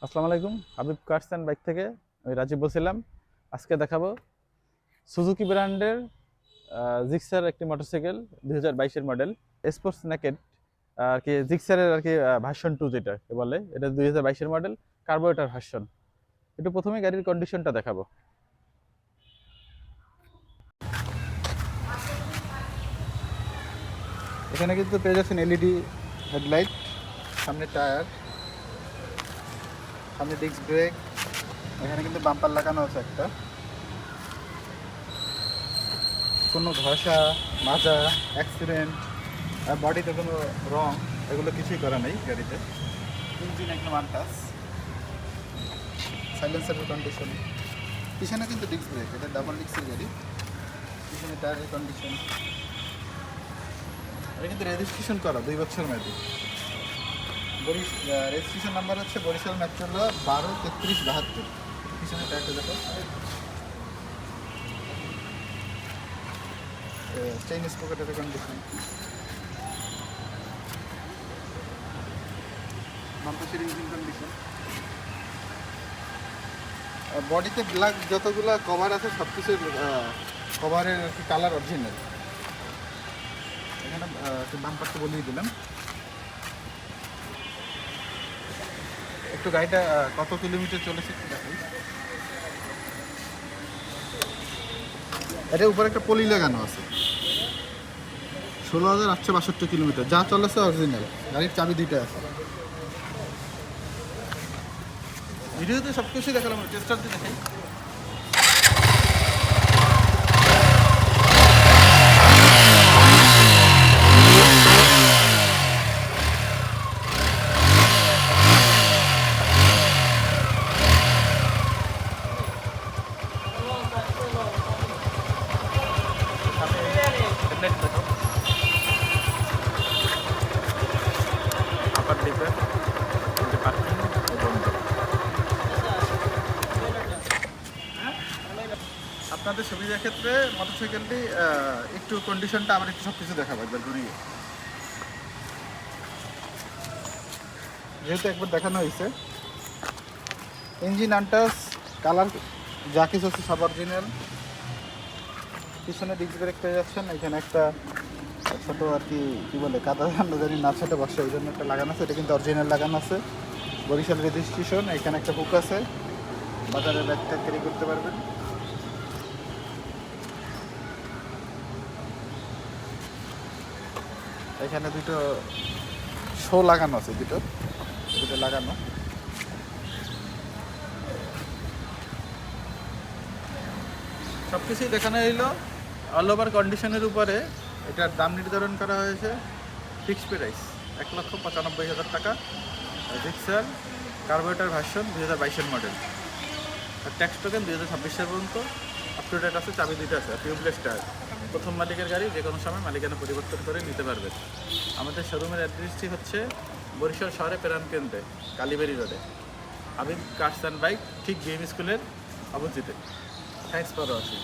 আসসালামু আলাইকুম। Habib curse and bike থেকে আমি রাজীব বলছিলাম। আজকে দেখাবো সুজুকি ব্র্যান্ডের জিক্সার একটি মোটরসাইকেল 2022-এর মডেল স্পোর্টস নেকেড আর কি জিক্সারের আর কি ভার্সন 2 যেটা বলে, এটা 2022-এর মডেল কার্বোরেটর ভার্সন। একটু প্রথমে গাড়ির কন্ডিশনটা দেখাবো। এখানে কিন্তু পেয়ে যাচ্ছেন এলইডি হেডলাইট, সামনে টায়ার, সামনে ডিস্ক ব্রেক, এখানে কিন্তু বাম্পার লাগানো আছে একটা। কোনো ঘষা মাজা অ্যাক্সিডেন্ট আর বডিতে কোনো রং এগুলো কিছুই করা নেই গাড়িতে। ইঞ্জিন একদম আনটাচ, সাইলেন্সারের কন্ডিশন, পিছনে কিন্তু ডিস্ক ব্রেক, এটা ডাবল ডিস্কের গাড়ি। পিছনে টায়ারের কন্ডিশন, এটা কিন্তু রেজিস্ট্রেশন করা 2 বছর মেয়াদি। রেজিস্ট্রেশন নাম্বার হচ্ছে বরিশাল মেট্রো ল 12-33-72। পিছনে টায়ারটা দেখো, চেইন স্পকেটের কন্ডিশন, বাম্পাসের ইঞ্জিন কন্ডিশন। বডিতে ব্ল্যাক যতগুলো কভার আছে সব কিছুর কভারের কালার অরিজিনাল। এখানে বাম্পারটা বলিয়ে দিলাম। একটু গাড়িটা কত কিলোমিটার চলেছে একটু দেখাই। এটার উপরে একটা পলি লাগানো আছে, 16,862 কিলোমিটার যা চলেছে অরিজিনাল। গাড়ির চাবি 2টা আছে। ভিডিওতে সব কিছুই দেখালাম, টেস্টার দিয়ে দেখাই। আপার দিকে পার্কিং বন্ধ। আপনাদের সুবিধার ক্ষেত্রে মোটরসাইকেলটি একটু কন্ডিশনটা আবার একটু সব কিছু দেখাবো একবার ঘুরিয়ে, যেহেতু একবার দেখানো হয়েছে। ইঞ্জিন আনটাচ, কালার যা কিছু আছে সব অরিজিনাল। পিছনে ডিস্ক ব্রেক পেয়ে যাচ্ছেন। এখানে একটা ছোট আর কি কী বলে কাদা জানি না, সেটা বসে ওই জন্য একটা লাগানো আছে, এটা কিন্তু অরিজিনাল লাগানো আছে, বরিশাল রেজিস্ট্রেশন। এখানে একটা হুক আছে, বাজারে ব্যাগটা ক্যারি করতে পারবেন। এখানে দুটো শো লাগানো আছে, দুটো লাগানো। সব কিছুই দেখানো হইলো। অল ওভার কন্ডিশনের উপরে এটার দাম নির্ধারণ করা হয়েছে ফিক্সড প্রাইস 1,95,000 টাকা। জিক্সার কার্বোরেটর ভার্সন 2022-এর মডেল, আর ট্যাক্স টোকেন 2026 সাল পর্যন্ত আপ টু ডেট আছে। চাবি 2টা আছে, টিউবলেস টায়ার। প্রথম মালিকের গাড়ি, যে কোনো সময় মালিকানা পরিবর্তন করে নিতে পারবেন। আমাদের শোরুমের অ্যাড্রেসটি হচ্ছে বরিশাল শহরে প্রাণ কেন্দ্রে কালীবাড়ি রোডে, হাবিব কার্স অ্যান্ড বাইক, ঠিক বিএম স্কুলের অপোজিটে। Thanks for watching.